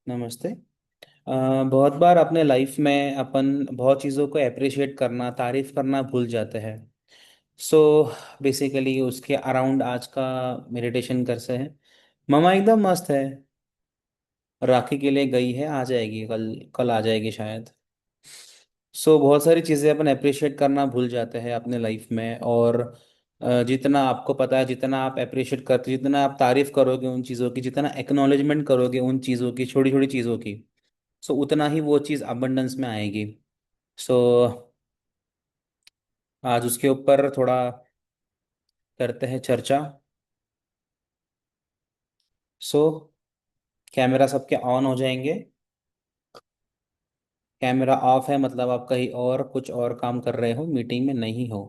नमस्ते। बहुत बार अपने लाइफ में अपन बहुत चीज़ों को अप्रिशिएट करना, तारीफ करना भूल जाते हैं। सो बेसिकली उसके अराउंड आज का मेडिटेशन कर से हैं। ममा एकदम मस्त है। राखी के लिए गई है, आ जाएगी कल। कल आ जाएगी शायद। बहुत सारी चीज़ें अपन अप्रिशिएट करना भूल जाते हैं अपने लाइफ में। और जितना आपको पता है, जितना आप अप्रिशिएट करते, जितना आप तारीफ करोगे उन चीज़ों की, जितना एक्नॉलेजमेंट करोगे उन चीज़ों की, छोटी छोटी चीज़ों की, उतना ही वो चीज़ अबंडेंस में आएगी। सो आज उसके ऊपर थोड़ा करते हैं चर्चा। सो कैमरा सबके ऑन हो जाएंगे। कैमरा ऑफ है मतलब आप कहीं और कुछ और काम कर रहे हो, मीटिंग में नहीं हो।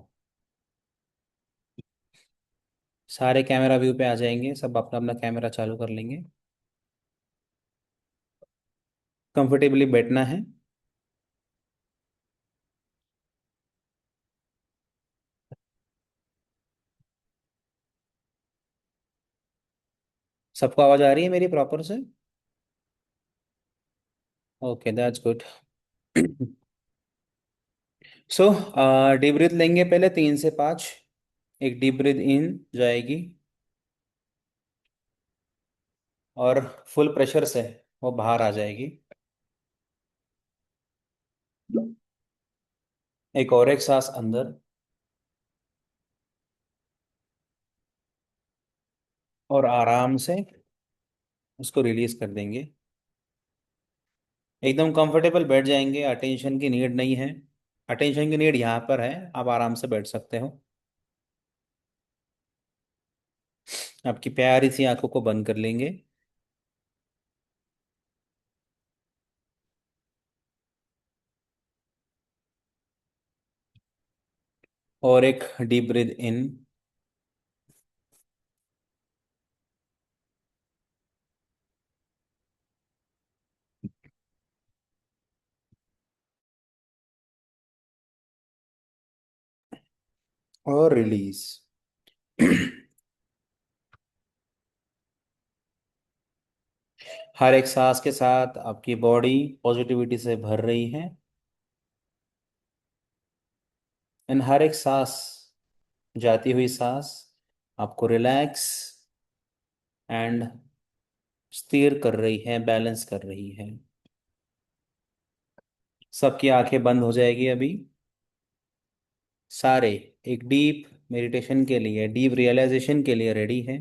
सारे कैमरा व्यू पे आ जाएंगे, सब अपना अपना कैमरा चालू कर लेंगे। कंफर्टेबली बैठना है। सबको आवाज़ आ रही है मेरी प्रॉपर से? Okay, that's good. So deep breath लेंगे पहले 3 से 5। एक डीप ब्रीथ इन जाएगी और फुल प्रेशर से वो बाहर आ जाएगी। एक और एक सांस अंदर और आराम से उसको रिलीज कर देंगे। एकदम कंफर्टेबल बैठ जाएंगे, अटेंशन की नीड नहीं है। अटेंशन की नीड यहाँ पर है, आप आराम से बैठ सकते हो। आपकी प्यारी सी आंखों को बंद कर लेंगे। और एक डीप ब्रीथ इन और रिलीज। हर एक सांस के साथ आपकी बॉडी पॉजिटिविटी से भर रही है। एंड हर एक सांस, जाती हुई सांस, आपको रिलैक्स एंड स्थिर कर रही है, बैलेंस कर रही है। सबकी आंखें बंद हो जाएगी अभी। सारे एक डीप मेडिटेशन के लिए, डीप रियलाइजेशन के लिए रेडी हैं।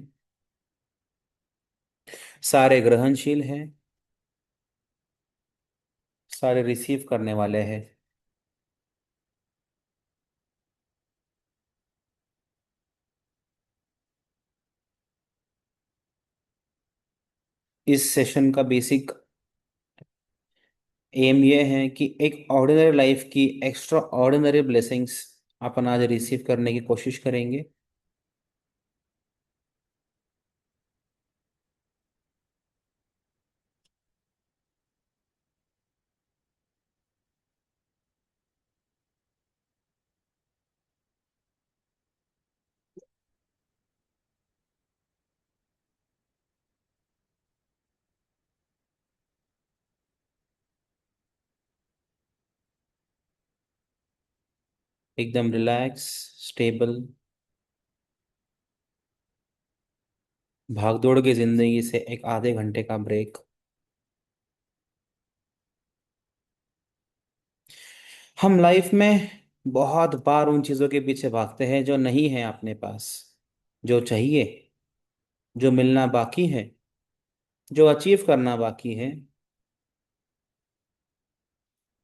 सारे ग्रहणशील हैं। सारे रिसीव करने वाले हैं। इस सेशन का बेसिक एम ये है कि एक ऑर्डिनरी लाइफ की एक्स्ट्रा ऑर्डिनरी ब्लेसिंग्स अपन आज रिसीव करने की कोशिश करेंगे। एकदम रिलैक्स, स्टेबल। भागदौड़ की जिंदगी से एक आधे घंटे का ब्रेक। हम लाइफ में बहुत बार उन चीज़ों के पीछे भागते हैं जो नहीं है अपने पास, जो चाहिए, जो मिलना बाकी है, जो अचीव करना बाकी है।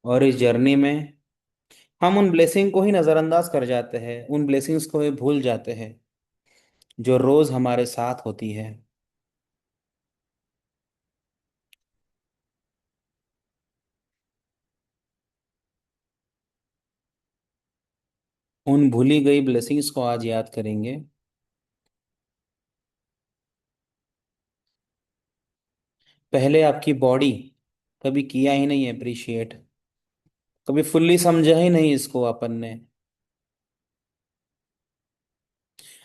और इस जर्नी में हम उन ब्लेसिंग को ही नज़रअंदाज कर जाते हैं, उन ब्लेसिंग्स को ही भूल जाते हैं जो रोज़ हमारे साथ होती है। उन भूली गई ब्लेसिंग्स को आज याद करेंगे। पहले आपकी बॉडी कभी किया ही नहीं अप्रिशिएट, कभी फुल्ली समझा ही नहीं इसको अपन ने।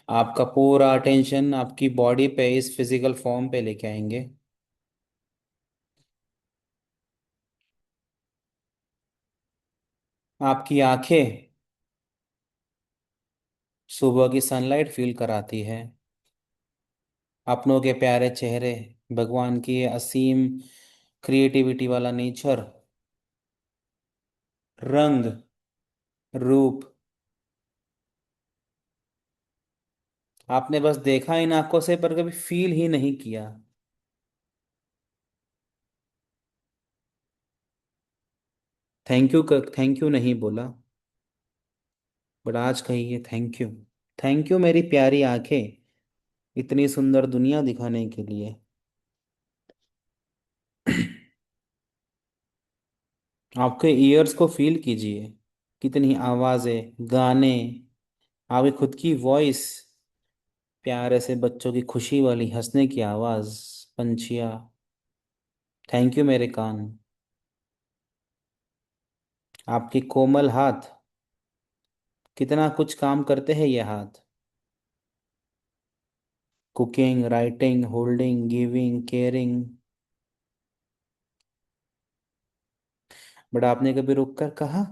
आपका पूरा अटेंशन आपकी बॉडी पे, इस फिजिकल फॉर्म पे लेके आएंगे। आपकी आंखें सुबह की सनलाइट फील कराती है। अपनों के प्यारे चेहरे, भगवान की ये असीम क्रिएटिविटी वाला नेचर, रंग, रूप, आपने बस देखा इन आंखों से पर कभी फील ही नहीं किया। थैंक यू, थैंक यू नहीं बोला, बट आज कहिए थैंक यू। थैंक यू मेरी प्यारी आंखें, इतनी सुंदर दुनिया दिखाने के लिए। आपके ईयर्स को फील कीजिए, कितनी आवाजें, गाने, आपकी खुद की वॉइस, प्यारे से बच्चों की खुशी वाली हंसने की आवाज, पंछियाँ। थैंक यू मेरे कान, आपके कोमल हाथ, कितना कुछ काम करते हैं ये हाथ। Cooking, writing, holding, giving, caring. But आपने कभी रुक कर कहा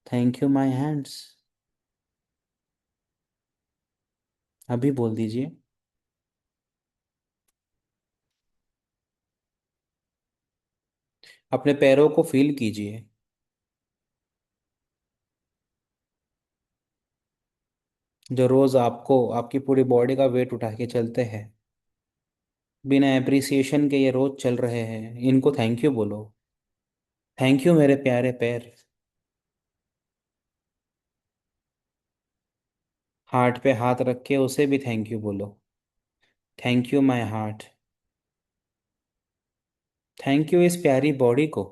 थैंक यू माय हैंड्स? अभी बोल दीजिए। अपने पैरों को फील कीजिए, जो रोज आपको आपकी पूरी बॉडी का वेट उठा के चलते हैं। बिना एप्रिसिएशन के ये रोज चल रहे हैं, इनको थैंक यू बोलो। थैंक यू मेरे प्यारे पैर। हार्ट पे हाथ रख के उसे भी थैंक यू बोलो। Thank you my heart. Thank you इस प्यारी बॉडी को।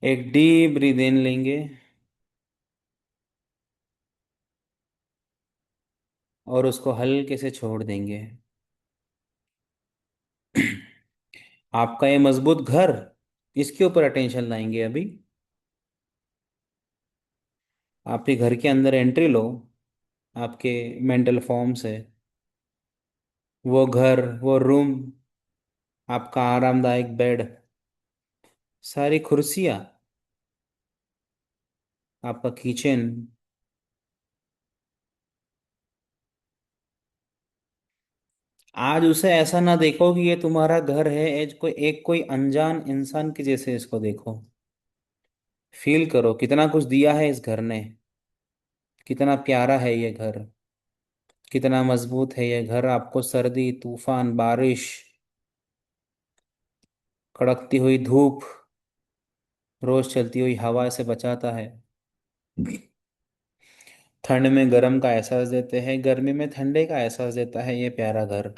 एक डीप ब्रीद इन लेंगे और उसको हल्के से छोड़ देंगे। आपका ये मजबूत घर, इसके ऊपर अटेंशन लाएंगे अभी। आपके घर के अंदर एंट्री लो, आपके मेंटल फॉर्म से। वो घर, वो रूम, आपका आरामदायक बेड, सारी कुर्सियाँ, आपका किचन। आज उसे ऐसा ना देखो कि ये तुम्हारा घर है, एज कोई कोई अनजान इंसान के जैसे इसको देखो। फील करो कितना कुछ दिया है इस घर ने, कितना प्यारा है ये घर, कितना मजबूत है ये घर। आपको सर्दी, तूफान, बारिश, कड़कती हुई धूप, रोज चलती हुई हवा से बचाता है। ठंड में गर्म का एहसास देते हैं, गर्मी में ठंडे का एहसास देता है ये प्यारा घर।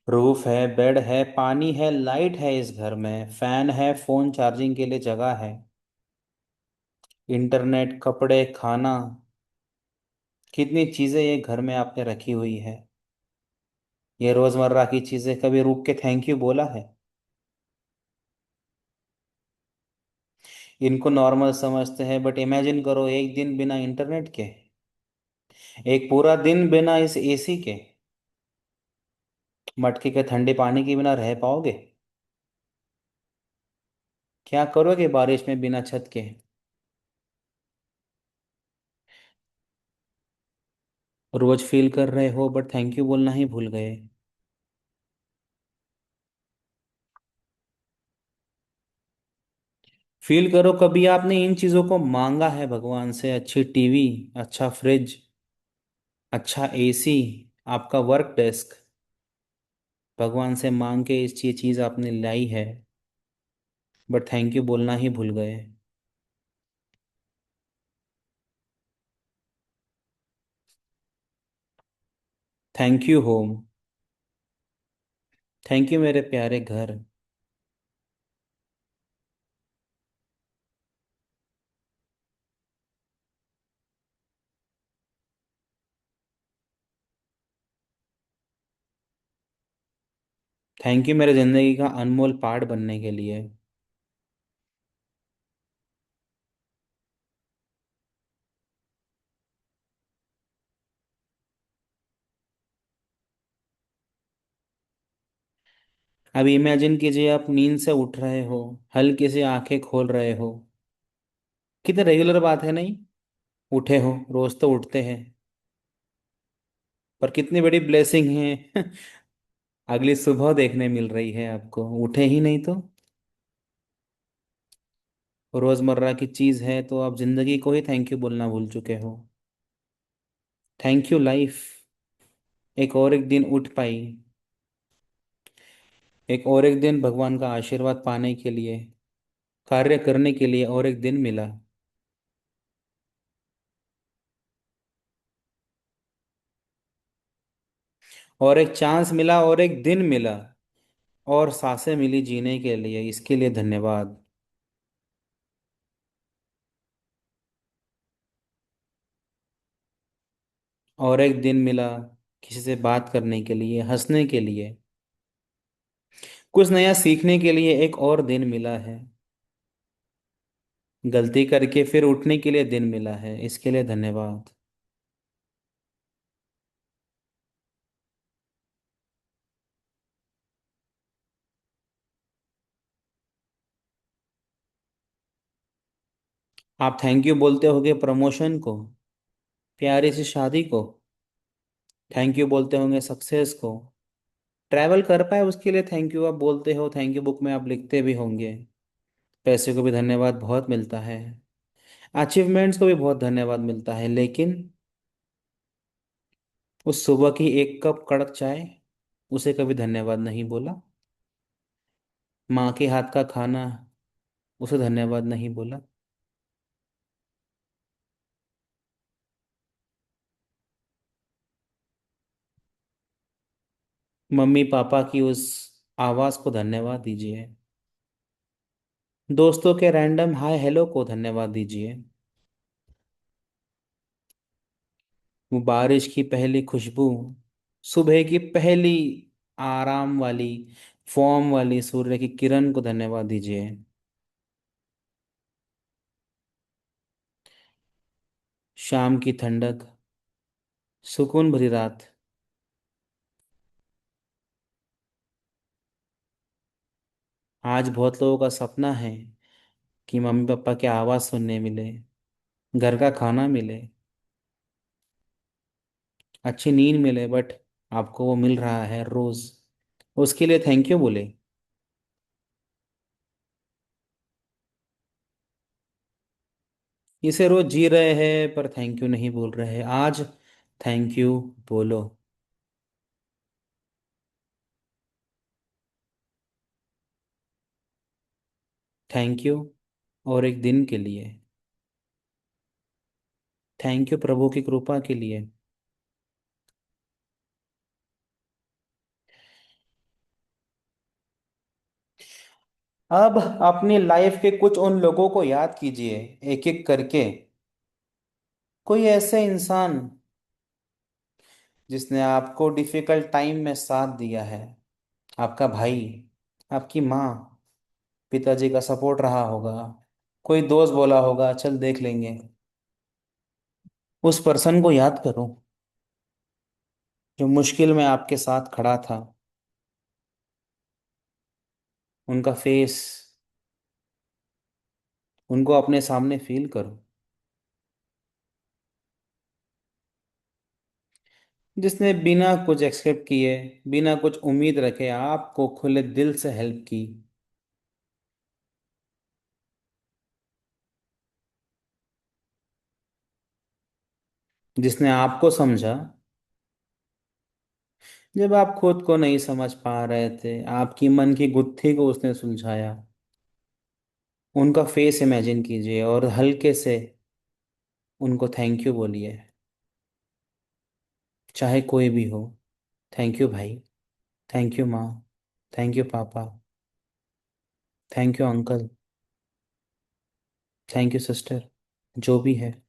रूफ है, बेड है, पानी है, लाइट है इस घर में, फैन है, फोन चार्जिंग के लिए जगह है, इंटरनेट, कपड़े, खाना, कितनी चीजें ये घर में आपने रखी हुई है। ये रोजमर्रा की चीजें, कभी रुक के थैंक यू बोला है? इनको नॉर्मल समझते हैं, बट इमेजिन करो एक दिन बिना इंटरनेट के, एक पूरा दिन बिना इस एसी के, मटके के ठंडे पानी के बिना रह पाओगे? क्या करोगे बारिश में बिना छत के? रोज फील कर रहे हो बट थैंक यू बोलना ही भूल गए। फील करो कभी आपने इन चीजों को मांगा है भगवान से, अच्छी टीवी, अच्छा फ्रिज, अच्छा एसी, आपका वर्क डेस्क, भगवान से मांग के इस ये चीज आपने लाई है, बट थैंक यू बोलना ही भूल गए। Thank you home. Thank you मेरे प्यारे घर। थैंक यू मेरे ज़िंदगी का अनमोल पार्ट बनने के लिए। अब इमेजिन कीजिए आप नींद से उठ रहे हो, हल्की सी आंखें खोल रहे हो। कितने रेगुलर बात है नहीं? उठे हो, रोज तो उठते हैं, पर कितनी बड़ी ब्लेसिंग है। अगली सुबह देखने मिल रही है आपको, उठे ही नहीं तो। रोजमर्रा की चीज है तो आप जिंदगी को ही थैंक यू बोलना भूल चुके हो। थैंक यू लाइफ, एक और एक दिन उठ पाई, एक और एक दिन भगवान का आशीर्वाद पाने के लिए, कार्य करने के लिए और एक दिन मिला, और एक चांस मिला, और एक दिन मिला, और सांसें मिली जीने के लिए, इसके लिए धन्यवाद। और एक दिन मिला किसी से बात करने के लिए, हंसने के लिए, कुछ नया सीखने के लिए एक और दिन मिला है, गलती करके फिर उठने के लिए दिन मिला है, इसके लिए धन्यवाद। आप थैंक यू बोलते होगे प्रमोशन को, प्यारी सी शादी को, थैंक यू बोलते होंगे सक्सेस को, ट्रैवल कर पाए उसके लिए थैंक यू आप बोलते हो, थैंक यू बुक में आप लिखते भी होंगे। पैसे को भी धन्यवाद बहुत मिलता है, अचीवमेंट्स को भी बहुत धन्यवाद मिलता है, लेकिन उस सुबह की एक कप कड़क चाय, उसे कभी धन्यवाद नहीं बोला। माँ के हाथ का खाना, उसे धन्यवाद नहीं बोला। मम्मी पापा की उस आवाज़ को धन्यवाद दीजिए। दोस्तों के रैंडम हाय हेलो को धन्यवाद दीजिए। वो बारिश की पहली खुशबू, सुबह की पहली आराम वाली फॉर्म वाली सूर्य की किरण को धन्यवाद दीजिए। शाम की ठंडक, सुकून भरी रात। आज बहुत लोगों का सपना है कि मम्मी पापा की आवाज़ सुनने मिले, घर का खाना मिले, अच्छी नींद मिले, बट आपको वो मिल रहा है रोज़, उसके लिए थैंक यू बोले। इसे रोज जी रहे हैं पर थैंक यू नहीं बोल रहे हैं, आज थैंक यू बोलो। थैंक यू और एक दिन के लिए, थैंक यू प्रभु की कृपा के लिए। अब अपनी लाइफ के कुछ उन लोगों को याद कीजिए, एक एक करके। कोई ऐसे इंसान जिसने आपको डिफिकल्ट टाइम में साथ दिया है, आपका भाई, आपकी माँ, पिताजी का सपोर्ट रहा होगा, कोई दोस्त बोला होगा चल देख लेंगे। उस पर्सन को याद करो जो मुश्किल में आपके साथ खड़ा था, उनका फेस, उनको अपने सामने फील करो। जिसने बिना कुछ एक्सपेक्ट किए, बिना कुछ उम्मीद रखे आपको खुले दिल से हेल्प की, जिसने आपको समझा जब आप खुद को नहीं समझ पा रहे थे, आपकी मन की गुत्थी को उसने सुलझाया। उनका फेस इमेजिन कीजिए और हल्के से उनको थैंक यू बोलिए, चाहे कोई भी हो। थैंक यू भाई, थैंक यू माँ, थैंक यू पापा, thank you uncle, thank you sister, जो भी है।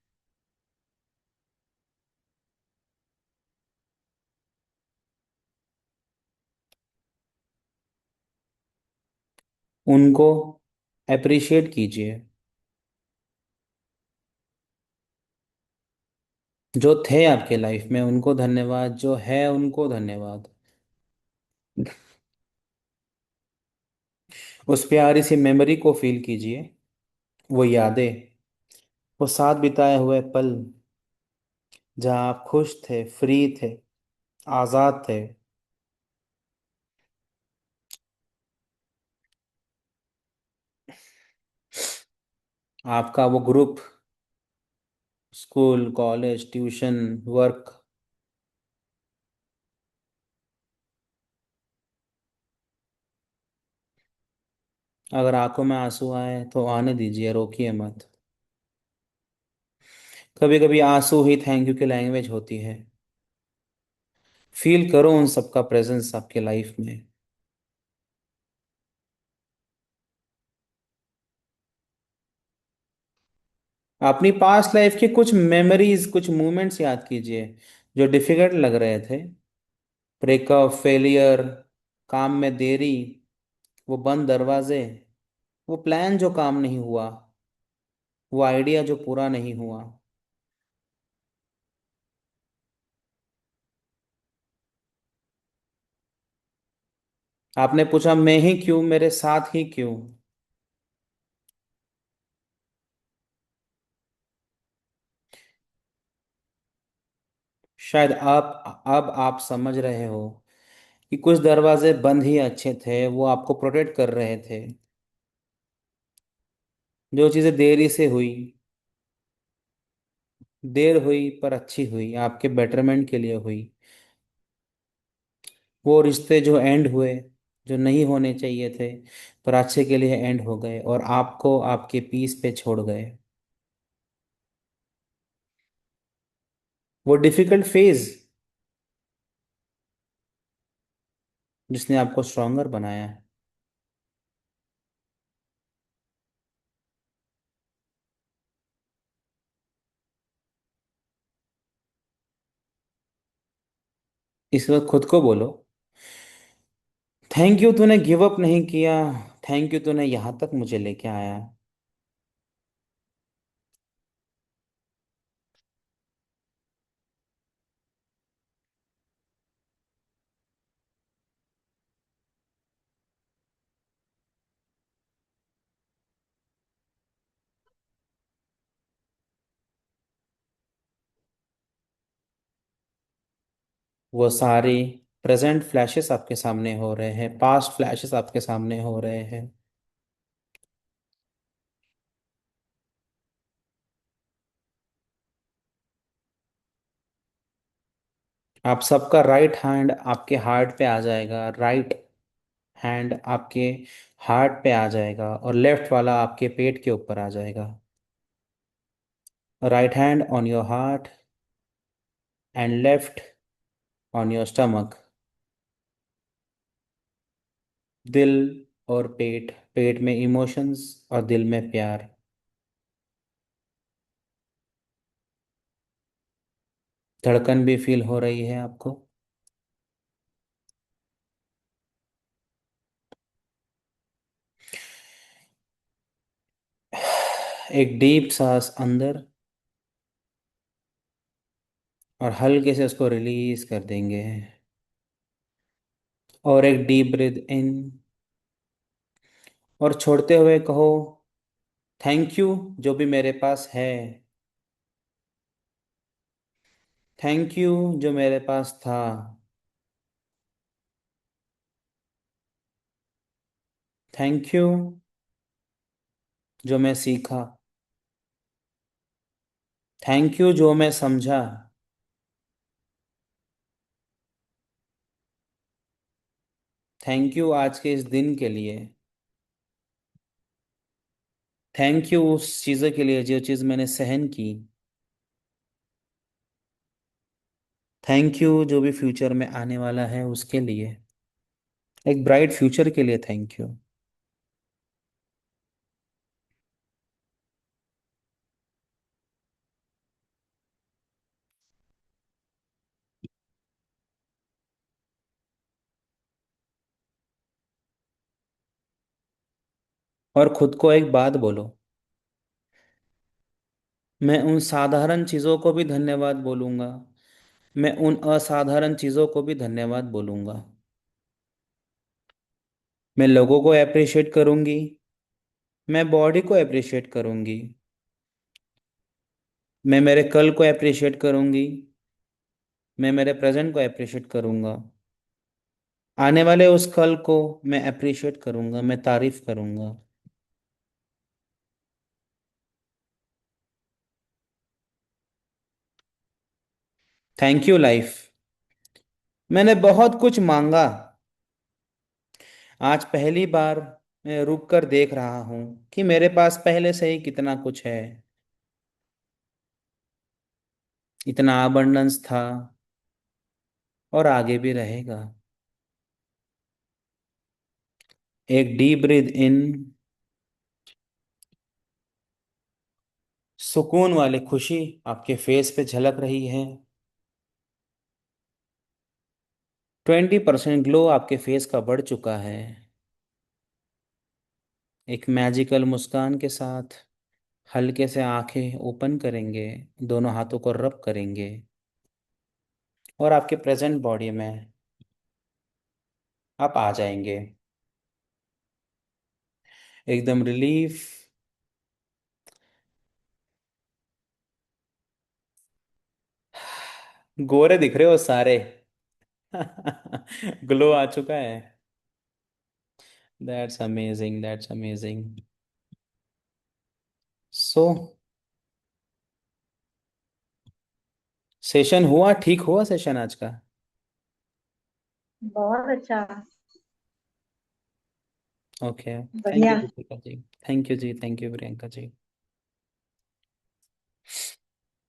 उनको अप्रिशिएट कीजिए। जो थे आपके लाइफ में उनको धन्यवाद, जो है उनको धन्यवाद। उस प्यारी सी मेमोरी को फील कीजिए, वो यादें, वो साथ बिताए हुए पल, जहाँ आप खुश थे, फ्री थे, आज़ाद थे। आपका वो group, school, college, tuition, work. अगर आंखों में आंसू आए तो आने दीजिए, रोकिए मत। कभी कभी आंसू ही थैंक यू की लैंग्वेज होती है। फील करो उन सबका प्रेजेंस आपके लाइफ में। अपनी पास्ट लाइफ की कुछ मेमोरीज, कुछ मोमेंट्स याद कीजिए जो डिफिकल्ट लग रहे थे। ब्रेकअप, फेलियर, काम में देरी, वो बंद दरवाजे, वो प्लान जो काम नहीं हुआ, वो आइडिया जो पूरा नहीं हुआ। आपने पूछा मैं ही क्यों, मेरे साथ ही क्यों। शायद आप अब आप समझ रहे हो कि कुछ दरवाजे बंद ही अच्छे थे, वो आपको प्रोटेक्ट कर रहे थे। जो चीज़ें देरी से हुई, देर हुई पर अच्छी हुई, आपके बेटरमेंट के लिए हुई। वो रिश्ते जो एंड हुए, जो नहीं होने चाहिए थे पर अच्छे के लिए एंड हो गए और आपको आपके पीस पे छोड़ गए। वो डिफिकल्ट फेज जिसने आपको स्ट्रांगर बनाया है। इस वक्त खुद को बोलो, थैंक यू तूने गिव अप नहीं किया, थैंक यू तूने यहाँ तक मुझे लेके आया। वो सारी प्रेजेंट फ्लैशेस आपके सामने हो रहे हैं, पास्ट फ्लैशेस आपके सामने हो रहे हैं। आप सबका राइट हैंड आपके हार्ट पे आ जाएगा, राइट हैंड आपके हार्ट पे आ जाएगा और लेफ्ट वाला आपके पेट के ऊपर आ जाएगा। Right hand on your heart and left on your stomach. दिल और पेट, पेट में इमोशंस और दिल में प्यार। धड़कन भी फील हो रही है आपको। एक डीप सांस अंदर और हल्के से उसको रिलीज कर देंगे। और एक डीप ब्रीथ इन और छोड़ते हुए कहो, थैंक यू जो भी मेरे पास है, थैंक यू जो मेरे पास था, थैंक यू जो मैं सीखा, थैंक यू जो मैं समझा, थैंक यू आज के इस दिन के लिए, थैंक यू उस चीज़ों के लिए जो चीज़ मैंने सहन की, थैंक यू जो भी फ्यूचर में आने वाला है उसके लिए, एक ब्राइट फ्यूचर के लिए थैंक यू। और खुद को एक बात बोलो, मैं उन साधारण चीज़ों को भी धन्यवाद बोलूँगा, मैं उन असाधारण चीज़ों को भी धन्यवाद बोलूँगा। मैं लोगों को अप्रिशिएट करूँगी, मैं बॉडी को अप्रिशिएट करूँगी, मैं मेरे कल को अप्रिशिएट करूँगी, मैं मेरे प्रेजेंट को अप्रिशिएट करूँगा, आने वाले उस कल को मैं अप्रिशिएट करूँगा, मैं तारीफ करूँगा। थैंक यू लाइफ, मैंने बहुत कुछ मांगा, आज पहली बार मैं रुक कर देख रहा हूँ कि मेरे पास पहले से ही कितना कुछ है। इतना अबंडेंस था और आगे भी रहेगा। एक डीप ब्रीथ इन, सुकून वाली खुशी आपके फेस पे झलक रही है। 20% ग्लो आपके फेस का बढ़ चुका है। एक मैजिकल मुस्कान के साथ हल्के से आंखें ओपन करेंगे, दोनों हाथों को रब करेंगे और आपके प्रेजेंट बॉडी में आप आ जाएंगे, एकदम रिलीफ। गोरे दिख रहे हो सारे। ग्लो आ चुका है। That's amazing, that's amazing. So session हुआ, ठीक हुआ सेशन आज का। बहुत अच्छा। ओके। थैंक यू बढ़िया। दीपिका जी, थैंक यू जी, थैंक यू प्रियंका जी।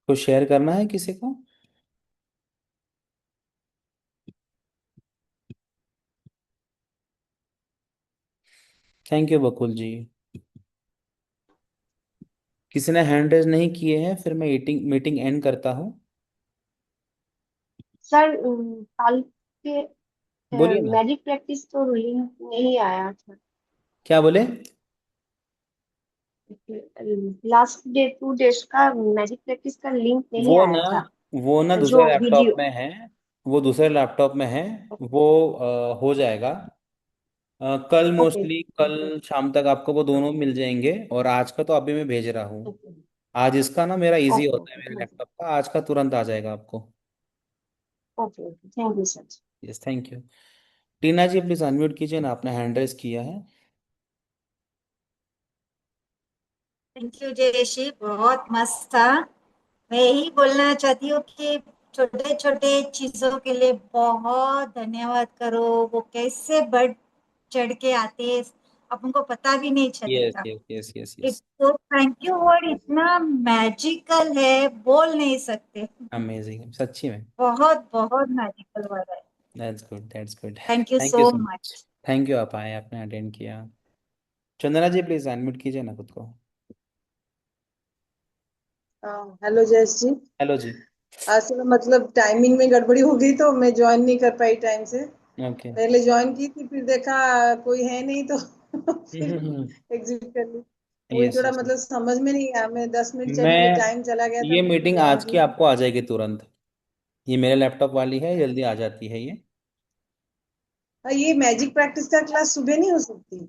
कुछ शेयर करना है किसी को? Thank you Bakul ji. किसी ने हैंड रेज नहीं किए हैं, फिर मैं मीटिंग मीटिंग एंड करता हूँ। सर कल के बोलिए ना। मैजिक प्रैक्टिस तो लिंक नहीं आया था। क्या बोले? लास्ट डे 2 डेज का मैजिक प्रैक्टिस का लिंक नहीं वो आया ना था। वो ना दूसरे जो लैपटॉप वीडियो। में है। वो दूसरे लैपटॉप में है। वो हो जाएगा। कल ओके मोस्टली कल ओके शाम तक आपको वो दोनों मिल जाएंगे, और आज का तो अभी मैं भेज रहा हूँ। ओके आज इसका ना मेरा इजी ओके होता है, ओके मेरे थैंक यू। लैपटॉप का आज का तुरंत आ जाएगा आपको। Okay okay thank you sir. Yes, thank you. Tina ji please unmute कीजिए ना, आपने हैंड रेस किया है। थैंक यू जयश्री, बहुत मस्त था। मैं यही बोलना चाहती हूँ कि छोटे छोटे चीजों के लिए बहुत धन्यवाद करो। वो कैसे बढ़ चढ़ के आते हैं, अपन को पता भी नहीं यस चलेगा। यस यस यस एक यस। तो थैंक यू वर्ड इतना मैजिकल है, बोल नहीं सकते। अमेजिंग, सच्ची में। बहुत बहुत मैजिकल वर्ड है। That's good, that's good. Thank you thank you so so much. Much. Thank you, आप आए, आपने अटेंड किया। चंदना जी प्लीज अनम्यूट कीजिए ना खुद को। हेलो जयेश जी। हेलो जी। असल मतलब टाइमिंग में गड़बड़ी हो गई तो मैं ज्वाइन नहीं कर पाई टाइम से। ओके। पहले ज्वाइन की थी, फिर देखा कोई है नहीं तो फिर हम्म। एग्जिट कर ली। वही यस थोड़ा यस। मतलब समझ में नहीं आया, मैं 10 मिनट चली गई, मैं टाइम चला गया था, ये फिर मीटिंग ज्वाइन आज की की। आपको आ जाएगी तुरंत। ये मेरे लैपटॉप वाली है, जल्दी आ जाती है ये। हाँ, ये मैजिक प्रैक्टिस का क्लास सुबह नहीं हो सकती?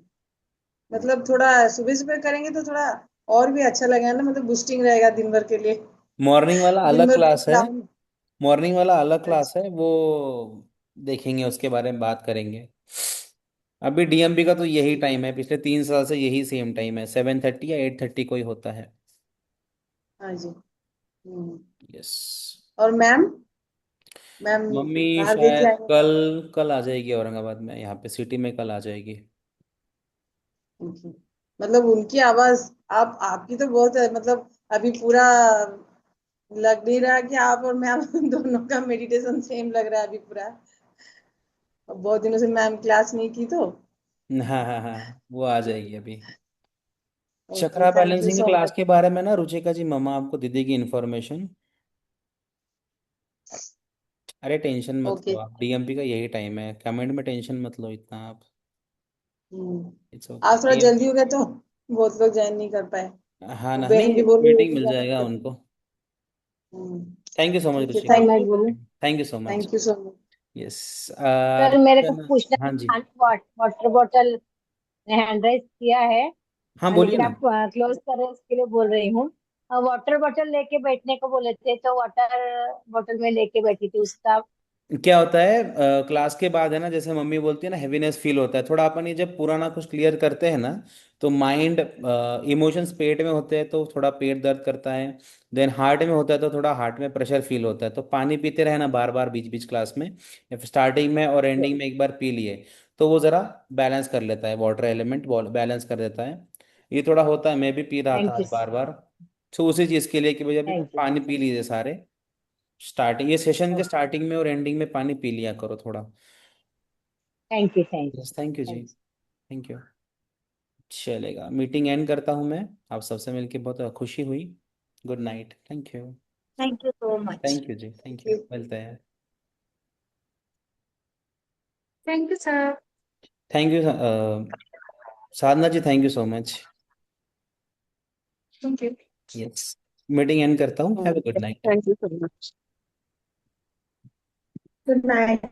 मतलब थोड़ा सुबह सुबह करेंगे तो थोड़ा और भी अच्छा लगेगा ना, मतलब बूस्टिंग रहेगा दिन भर के लिए। मॉर्निंग वाला दिन अलग भर क्लास है। प्रोग्राम। मॉर्निंग वाला अलग क्लास अच्छा। है वो। देखेंगे, उसके बारे में बात करेंगे। अभी डीएमपी का तो यही टाइम है, पिछले 3 साल से यही सेम टाइम है, 7:30 या 8:30 कोई होता है। हाँ जी। यस। और मैम, मैम मम्मी बाहर गई थी, शायद आई नहीं। कल कल आ जाएगी औरंगाबाद में, यहाँ पे सिटी में कल आ जाएगी। उनकी मतलब उनकी आवाज, आप आपकी तो बहुत है, मतलब अभी पूरा लग नहीं रहा कि आप और मैम दोनों का मेडिटेशन सेम लग रहा है अभी पूरा। अब बहुत दिनों से मैम क्लास नहीं की तो। हाँ हाँ हाँ, वो आ जाएगी अभी। Okay chakra thank you balancing so class much. के बारे में ना रुचिका जी मम्मा आपको दे देगी इन्फॉर्मेशन। अरे टेंशन मत ओके। लो आप, डीएमपी का यही टाइम है, कमेंट में टेंशन मत लो इतना आप। इट्स ओके आज थोड़ा जल्दी डीएमपी। हो गया तो। बहुत लोग ज्वाइन नहीं कर पाए। हाँ वो ना, बहन नहीं भी बोल रही है मीटिंग कि मिल ज्वाइन जाएगा कर। उनको। थैंक यू सो मच ठीक है, रुचिका। सर थैंक मैं यू। बोलूं? Thank you so much. Thank you so much. Yes. Sir मेरे को पूछना हाँ जी। था, वाटर बॉटल हैंड राइज किया है, हाँ बोलिए लेकिन ना। आप क्लोज करें उसके लिए बोल रही हूँ। वाटर बॉटल लेके बैठने को बोले थे, तो वाटर बॉटल में लेके बैठी थी उसका। क्या होता है क्लास के बाद है ना, जैसे मम्मी बोलती है ना, हैवीनेस फील होता है थोड़ा, अपन ये जब पुराना कुछ क्लियर करते हैं ना, तो माइंड, इमोशंस पेट में होते हैं तो थोड़ा पेट दर्द करता है, देन हार्ट में होता है तो थोड़ा हार्ट में प्रेशर फील होता है, तो पानी पीते रहना बार बार बीच बीच क्लास में, या फिर स्टार्टिंग में और एंडिंग में एक बार पी लिए, तो वो ज़रा बैलेंस कर लेता है, वाटर एलिमेंट बैलेंस कर देता है। ये थोड़ा होता है, मैं भी पी रहा था थैंक यू। आज बार बार। तो उसी चीज़ के लिए कि भाई अभी थैंक यू। पानी पी लीजिए सारे, स्टार्टिंग ये सेशन के ओके। स्टार्टिंग में और एंडिंग में पानी पी लिया करो थोड़ा। Thank you. Thank yes, thank you you. जी। Thank you. चलेगा, मीटिंग एंड करता हूँ मैं। आप सबसे मिलके बहुत खुशी हुई। Good night, thank you. Thank you so much. Thank you जी, थैंक यू, यू। मिलते हैं। Thank you sir. Thank you Sadhana ji, thank you so much. Thank you. Yes, meeting end करता हूँ, have a good night. Thank you so much. Good night.